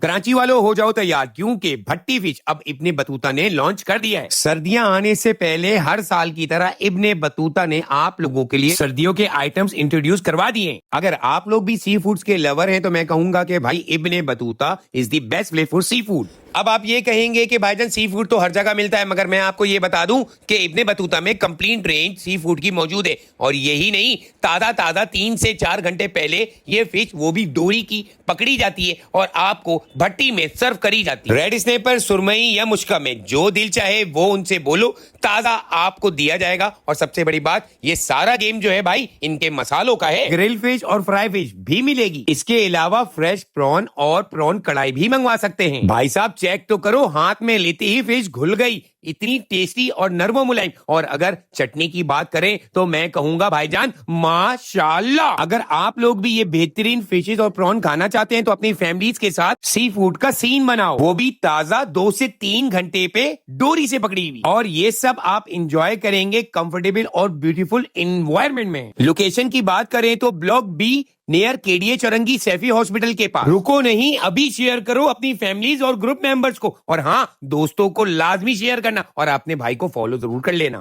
कराची वालों हो जाओ तैयार, क्योंकि भट्टी फिश अब इब्ने बतूता ने लॉन्च कर दिया है। सर्दियां आने से पहले हर साल की तरह इब्ने बतूता ने आप लोगों के लिए सर्दियों के आइटम्स इंट्रोड्यूस करवा दिए। अगर आप लोग भी सी फूड्स के लवर हैं तो मैं कहूंगा कि भाई Ibn Battuta is the best place for seafood. अब आप ये कहेंगे कि भाईजान सी फूड तो हर जगह मिलता है, मगर मैं आपको ये बता दूं कि इब्ने बतूता में कंप्लीट रेंज सी फूड की मौजूद है। और यही नहीं, ताजा ताजा 3 से 4 घंटे पहले ये फिश वो भी डोरी की पकड़ी जाती है और आपको भट्टी में सर्व करी जाती है। रेड स्नैपर, सुरमई या मुश्का में जो दिल चाहे वो उनसे बोलो, ताजा आपको दिया जाएगा। और सबसे बड़ी बात, ये सारा गेम जो है भाई इनके मसालों का है। ग्रिल फिश और फ्राई फिश भी मिलेगी। इसके अलावा फ्रेश प्रॉन और प्रॉन कढ़ाई भी मंगवा सकते हैं। भाई साहब चेक तो करो, हाथ में लेते ही फिश घुल गई, इतनी टेस्टी और नरम मुलायम। और अगर चटनी की बात करें तो मैं कहूंगा भाईजान माशाल्लाह। अगर आप लोग भी ये बेहतरीन फिशेस और प्रॉन खाना चाहते हैं तो अपनी फैमिलीज के साथ सी फूड का सीन बनाओ, वो भी ताजा 2 से 3 घंटे पे डोरी से पकड़ी हुई। और ये सब आप इंजॉय करेंगे कंफर्टेबल और ब्यूटीफुल एनवायरनमेंट में। लोकेशन की बात करें तो block B near KDA Chowrangi Saifee hospital के पास। रुको नहीं, अभी शेयर करो अपनी फैमिलीज और ग्रुप मेंबर्स को। और हाँ, दोस्तों को लाजमी शेयर करना और अपने भाई को फॉलो जरूर कर लेना।